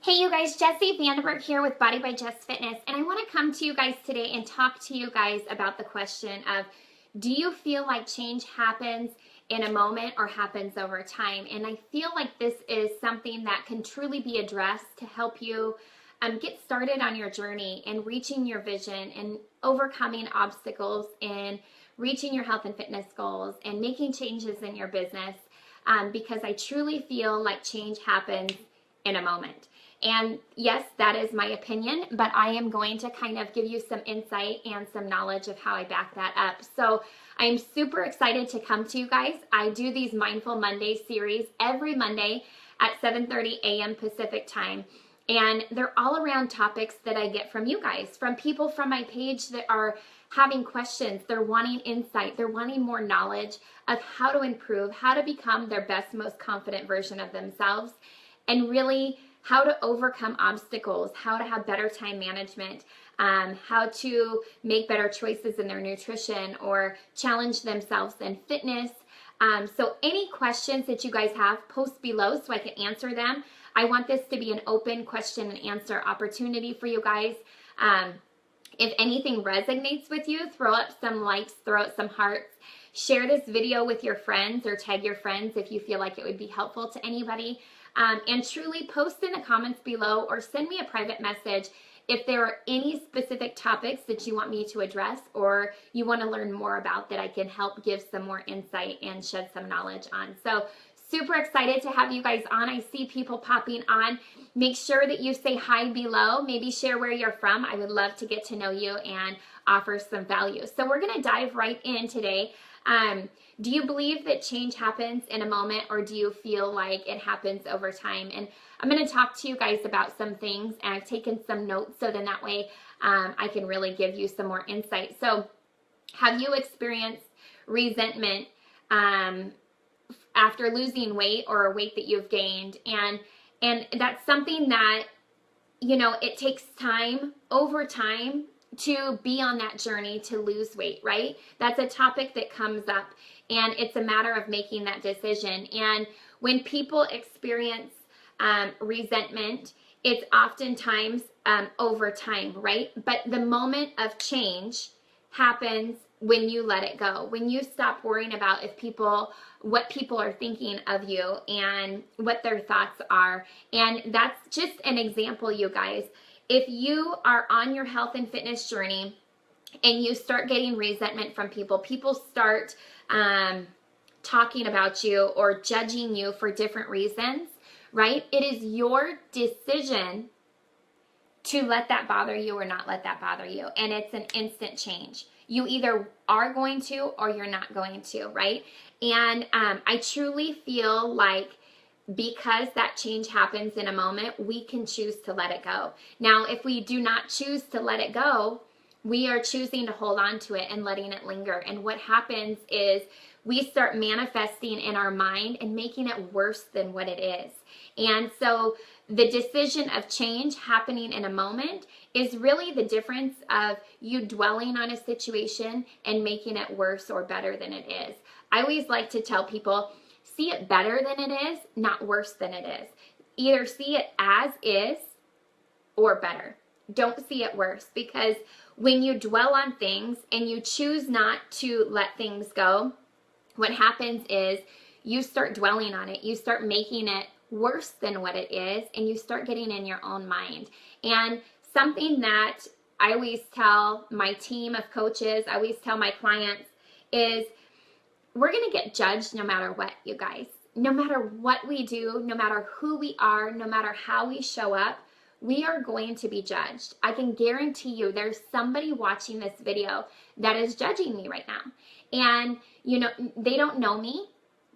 Hey you guys, Jessie Vandenberg here with Body by Jess Fitness, and I want to come to you guys today and talk to you guys about the question of, do you feel like change happens in a moment or happens over time? And I feel like this is something that can truly be addressed to help you get started on your journey and reaching your vision and overcoming obstacles and reaching your health and fitness goals and making changes in your business, because I truly feel like change happens in a moment. And yes, that is my opinion, but I am going to kind of give you some insight and some knowledge of how I back that up. So I'm super excited to come to you guys. I do these Mindful Monday series every Monday at 7:30 a.m. Pacific time. And they're all around topics that I get from you guys, from people from my page that are having questions. They're wanting insight. They're wanting more knowledge of how to improve, how to become their best, most confident version of themselves, and really how to overcome obstacles, how to have better time management, how to make better choices in their nutrition or challenge themselves in fitness. So any questions that you guys have, post below so I can answer them. I want this to be an open question and answer opportunity for you guys. If anything resonates with you, throw up some likes, throw up some hearts. Share this video with your friends or tag your friends if you feel like it would be helpful to anybody. And truly post in the comments below or send me a private message if there are any specific topics that you want me to address or you want to learn more about that I can help give some more insight and shed some knowledge on. So super excited to have you guys on. I see people popping on. Make sure that you say hi below. Maybe share where you're from. I would love to get to know you and offer some value. So we're going to dive right in today. Do you believe that change happens in a moment, or do you feel like it happens over time? And I'm going to talk to you guys about some things, and I've taken some notes so then that way I can really give you some more insight. So have you experienced resentment after losing weight or weight that you've gained? And that's something that, you know, it takes time, over time, to be on that journey to lose weight, right? That's a topic that comes up, and it's a matter of making that decision. And when people experience resentment, it's oftentimes over time, right? But the moment of change happens when you let it go, when you stop worrying about what people are thinking of you and what their thoughts are. And that's just an example, you guys. If you are on your health and fitness journey and you start getting resentment from people, people start talking about you or judging you for different reasons, right? It is your decision to let that bother you or not let that bother you. And it's an instant change. You either are going to or you're not going to, right? And I truly feel like because that change happens in a moment, we can choose to let it go. Now, if we do not choose to let it go, we are choosing to hold on to it and letting it linger. And what happens is we start manifesting in our mind and making it worse than what it is. And so the decision of change happening in a moment is really the difference of you dwelling on a situation and making it worse or better than it is. I always like to tell people, see it better than it is, not worse than it is. Either see it as is or better. Don't see it worse, because when you dwell on things and you choose not to let things go, what happens is you start dwelling on it. You start making it worse than what it is, and you start getting in your own mind. And something that I always tell my team of coaches, I always tell my clients is, we're going to get judged no matter what, you guys. No matter what we do, no matter who we are, no matter how we show up, we are going to be judged. I can guarantee you there's somebody watching this video that is judging me right now. And, you know, they don't know me,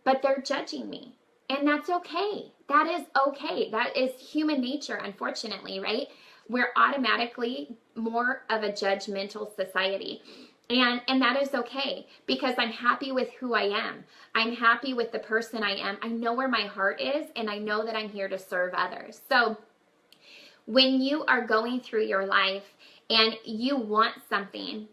but they're judging me. And that's okay. That is okay. That is human nature, unfortunately, right? We're automatically more of a judgmental society. And that is okay, because I'm happy with who I am. I'm happy with the person I am. I know where my heart is, and I know that I'm here to serve others. So when you are going through your life and you want something,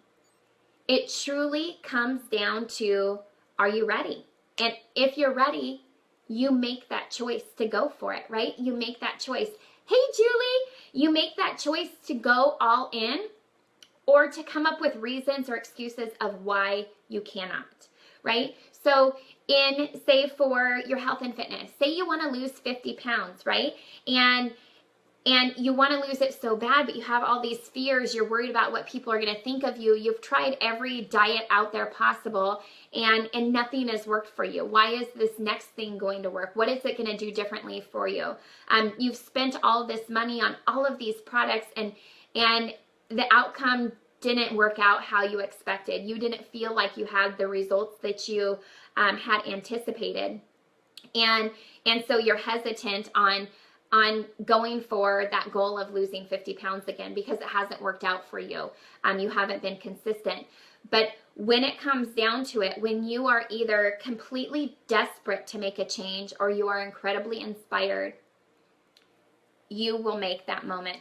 it truly comes down to, are you ready? And if you're ready, you make that choice to go for it, right? You make that choice. Hey, Julie, you make that choice to go all in or to come up with reasons or excuses of why you cannot, right? So say for your health and fitness, say you want to lose 50 pounds, right? And you want to lose it so bad, but you have all these fears. You're worried about what people are going to think of you. You've tried every diet out there possible, and nothing has worked for you. Why is this next thing going to work? What is it going to do differently for you? You've spent all this money on all of these products, and the outcome didn't work out how you expected. You didn't feel like you had the results that you had anticipated, and so you're hesitant on going for that goal of losing 50 pounds again because it hasn't worked out for you. You haven't been consistent. But when it comes down to it, when you are either completely desperate to make a change or you are incredibly inspired, you will make that moment.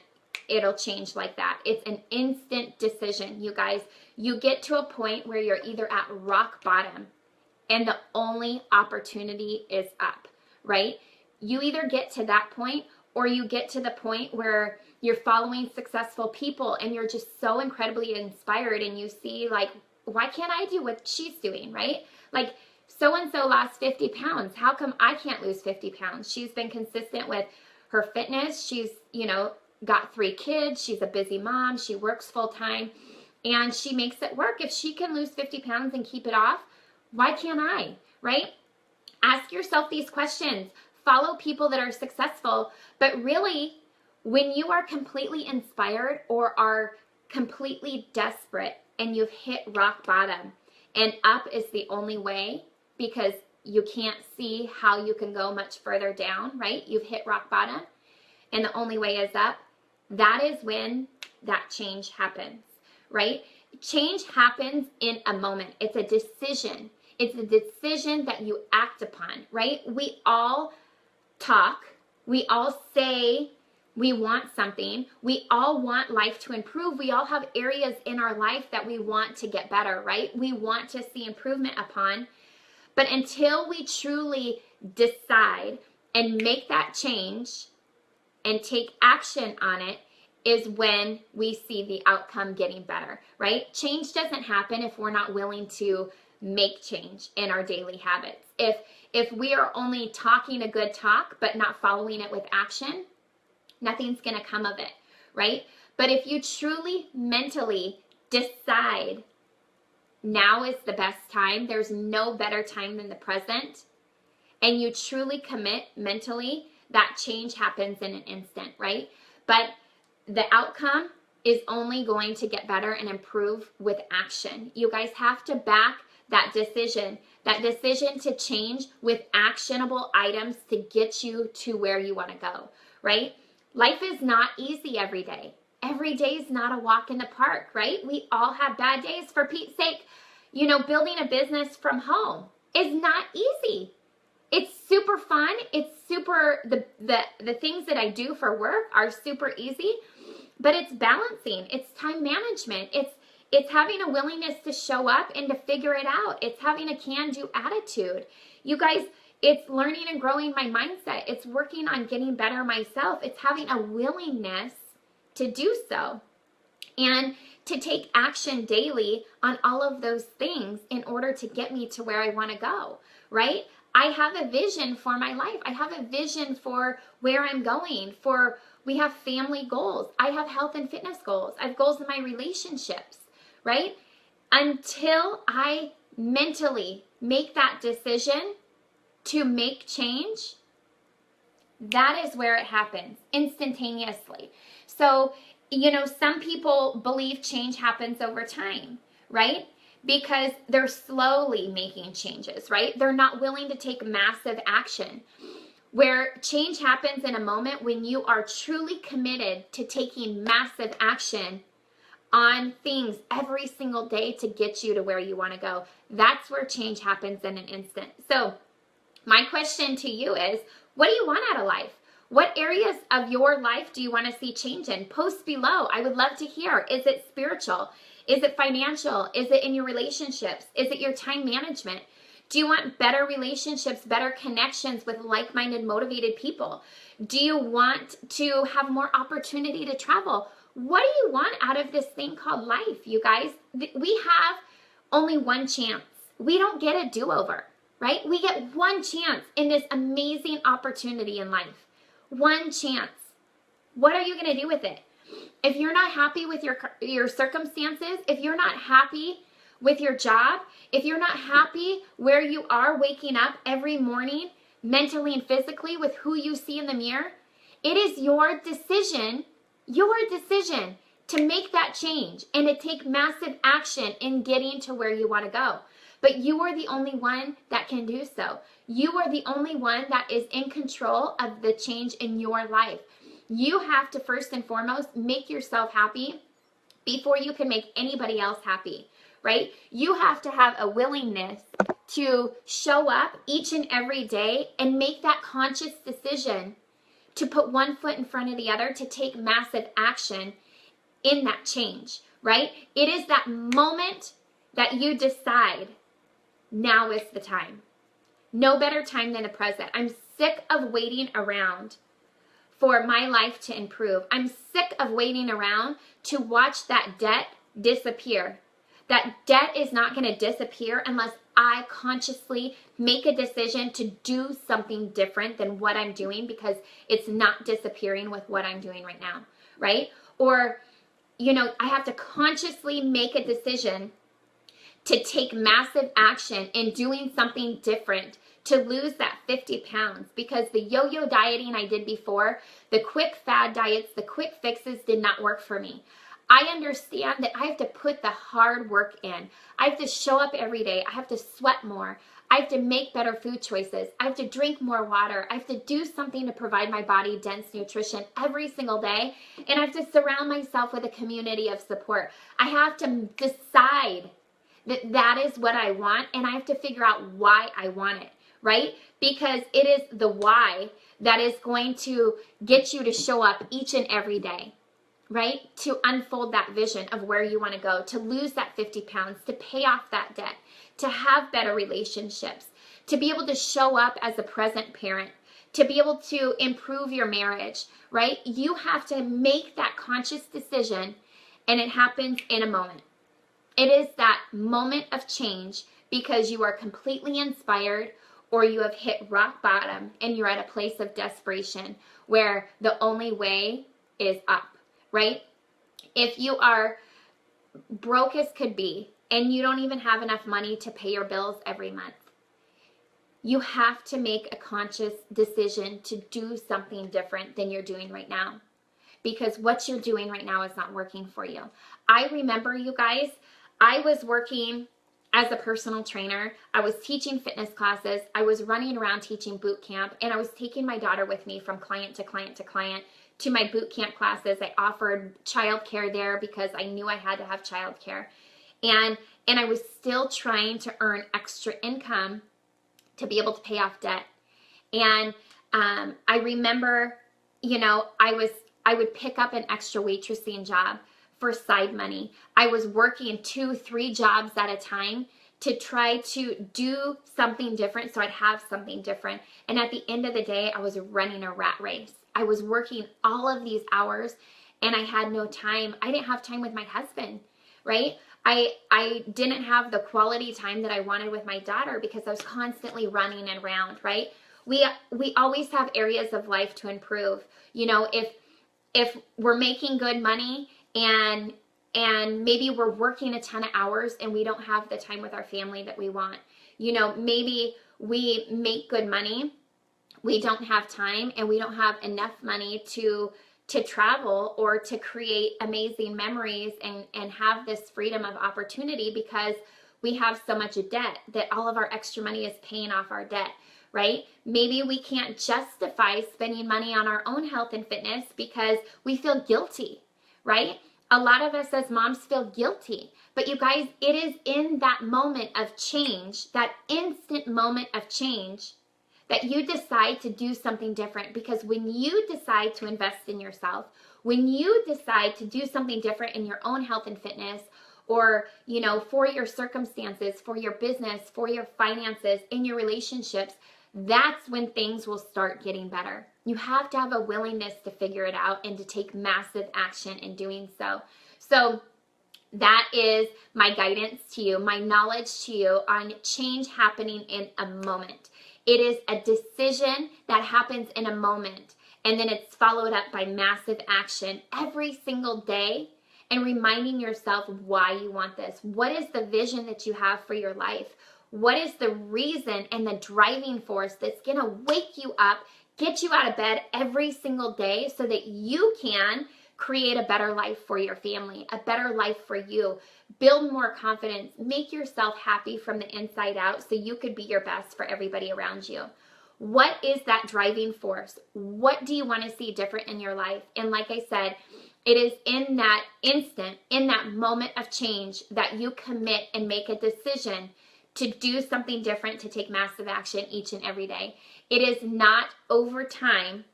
It'll change like that. It's an instant decision, you guys. You get to a point where you're either at rock bottom and the only opportunity is up, right? You either get to that point or you get to the point where you're following successful people and you're just so incredibly inspired and you see like, why can't I do what she's doing, right? Like so-and-so lost 50 pounds. How come I can't lose 50 pounds? She's been consistent with her fitness. She's, got 3 kids. She's a busy mom. She works full time and she makes it work. If she can lose 50 pounds and keep it off, why can't I, right? Ask yourself these questions. Follow people that are successful, but really, when you are completely inspired or are completely desperate and you've hit rock bottom and up is the only way because you can't see how you can go much further down, right? You've hit rock bottom and the only way is up. That is when that change happens, right? Change happens in a moment. It's a decision. It's a decision that you act upon, right? We all talk. We all say we want something. We all want life to improve. We all have areas in our life that we want to get better, right? We want to see improvement upon. But until we truly decide and make that change and take action on it is when we see the outcome getting better, right? Change doesn't happen if we're not willing to make change in our daily habits. If we are only talking a good talk but not following it with action, nothing's going to come of it, right? But if you truly mentally decide now is the best time, there's no better time than the present, and you truly commit mentally, that change happens in an instant, right? But the outcome is only going to get better and improve with action. You guys have to back that decision to change with actionable items to get you to where you want to go, right? Life is not easy every day. Every day is not a walk in the park, right? We all have bad days. For Pete's sake, building a business from home is not easy. It's super fun. It's super, the things that I do for work are super easy, but it's balancing. It's time management. It's having a willingness to show up and to figure it out. It's having a can-do attitude. You guys, it's learning and growing my mindset. It's working on getting better myself. It's having a willingness to do so and to take action daily on all of those things in order to get me to where I want to go, right? I have a vision for my life. I have a vision for where I'm going, we have family goals. I have health and fitness goals. I have goals in my relationships, right? Until I mentally make that decision to make change, that is where it happens instantaneously. So, some people believe change happens over time, right? Because they're slowly making changes, right? They're not willing to take massive action. Where change happens in a moment when you are truly committed to taking massive action on things every single day to get you to where you want to go. That's where change happens in an instant. So my question to you is, what do you want out of life? What areas of your life do you want to see change in? Post below. I would love to hear. Is it spiritual? Is it financial? Is it in your relationships? Is it your time management? Do you want better relationships, better connections with like-minded, motivated people? Do you want to have more opportunity to travel? What do you want out of this thing called life, you guys? We have only one chance. We don't get a do-over, right? We get one chance in this amazing opportunity in life. One chance. What are you going to do with it? If you're not happy with your circumstances, if you're not happy with your job, if you're not happy where you are waking up every morning, mentally and physically, with who you see in the mirror, it is your decision to make that change and to take massive action in getting to where you want to go. But you are the only one that can do so. You are the only one that is in control of the change in your life. You have to first and foremost make yourself happy before you can make anybody else happy, right? You have to have a willingness to show up each and every day and make that conscious decision to put one foot in front of the other, to take massive action in that change, right? It is that moment that you decide, now is the time. No better time than the present. I'm sick of waiting around for my life to improve. I'm sick of waiting around to watch that debt disappear. That debt is not going to disappear unless I consciously make a decision to do something different than what I'm doing, because it's not disappearing with what I'm doing right now, right? Or, I have to consciously make a decision to take massive action in doing something different to lose that 50 pounds, because the yo-yo dieting I did before, the quick fad diets, the quick fixes did not work for me. I understand that I have to put the hard work in. I have to show up every day. I have to sweat more. I have to make better food choices. I have to drink more water. I have to do something to provide my body dense nutrition every single day. And I have to surround myself with a community of support. I have to decide that is what I want, and I have to figure out why I want it, right? Because it is the why that is going to get you to show up each and every day, right? To unfold that vision of where you want to go, to lose that 50 pounds, to pay off that debt, to have better relationships, to be able to show up as a present parent, to be able to improve your marriage, right? You have to make that conscious decision, and it happens in a moment. It is that moment of change because you are completely inspired, or you have hit rock bottom and you're at a place of desperation where the only way is up, right? If you are broke as could be and you don't even have enough money to pay your bills every month, you have to make a conscious decision to do something different than you're doing right now, because what you're doing right now is not working for you. I remember, you guys, I was working as a personal trainer. I was teaching fitness classes. I was running around teaching boot camp, and I was taking my daughter with me from client to client to client to my boot camp classes. I offered childcare there because I knew I had to have childcare. And I was still trying to earn extra income to be able to pay off debt. And I remember, I would pick up an extra waitressing job for side money. I was working 2-3 jobs at a time to try to do something different so I'd have something different. And at the end of the day, I was running a rat race. I was working all of these hours and I had no time. I didn't have time with my husband, right? I didn't have the quality time that I wanted with my daughter because I was constantly running around, right? We always have areas of life to improve. If we're making good money and maybe we're working a ton of hours and we don't have the time with our family that we want. Maybe we make good money, we don't have time, and we don't have enough money to travel or to create amazing memories and have this freedom of opportunity because we have so much debt that all of our extra money is paying off our debt, right? Maybe we can't justify spending money on our own health and fitness because we feel guilty, right? A lot of us as moms feel guilty. But you guys, it is in that moment of change, that instant moment of change, that you decide to do something different. Because when you decide to invest in yourself, when you decide to do something different in your own health and fitness, or, you know, for your circumstances, for your business, for your finances, in your relationships, that's when things will start getting better. You have to have a willingness to figure it out and to take massive action in doing so. So that is my guidance to you, my knowledge to you on change happening in a moment. It is a decision that happens in a moment, and then it's followed up by massive action every single day, and reminding yourself why you want this. What is the vision that you have for your life? What is the reason and the driving force that's going to wake you up, get you out of bed every single day so that you can create a better life for your family, a better life for you, build more confidence, make yourself happy from the inside out so you could be your best for everybody around you. What is that driving force? What do you want to see different in your life? And like I said, it is in that instant, in that moment of change that you commit and make a decision to do something different, to take massive action each and every day. It is not over time.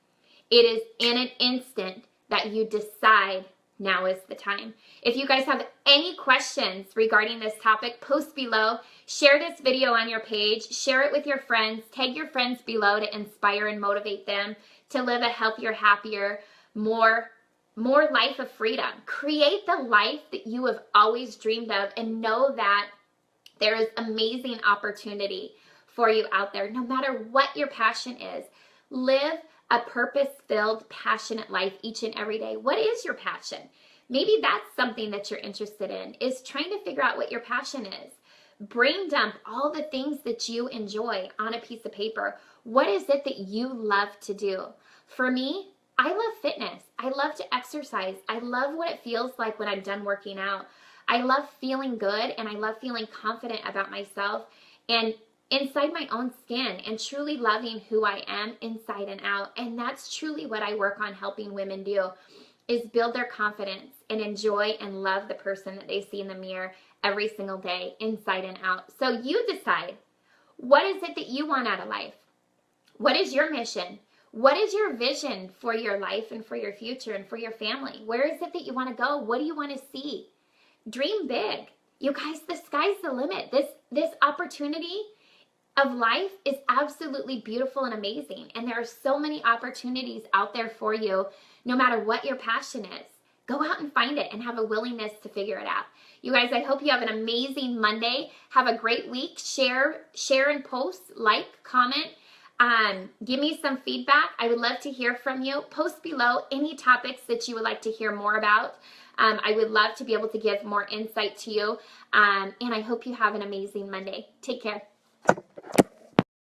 It is in an instant that you decide now is the time. If you guys have any questions regarding this topic, post below. Share this video on your page. Share it with your friends. Tag your friends below to inspire and motivate them to live a healthier, happier, more life of freedom. Create the life that you have always dreamed of, and know that there is amazing opportunity for you out there. No matter what your passion is, live a purpose-filled, passionate life each and every day. What is your passion? Maybe that's something that you're interested in, is trying to figure out what your passion is. Brain dump all the things that you enjoy on a piece of paper. What is it that you love to do? For me, I love fitness. I love to exercise. I love what it feels like when I'm done working out. I love feeling good, and I love feeling confident about myself and inside my own skin, and truly loving who I am inside and out. And that's truly what I work on helping women do, is build their confidence and enjoy and love the person that they see in the mirror every single day, inside and out. So you decide, what is it that you want out of life? What is your mission? What is your vision for your life and for your future and for your family? Where is it that you want to go? What do you want to see? Dream big. You guys, the sky's the limit. This opportunity of life is absolutely beautiful and amazing. And there are so many opportunities out there for you, no matter what your passion is. Go out and find it and have a willingness to figure it out. You guys, I hope you have an amazing Monday. Have a great week. Share and post, like, comment. Give me some feedback. I would love to hear from you. Post below any topics that you would like to hear more about. I would love to be able to give more insight to you. And I hope you have an amazing Monday. Take care.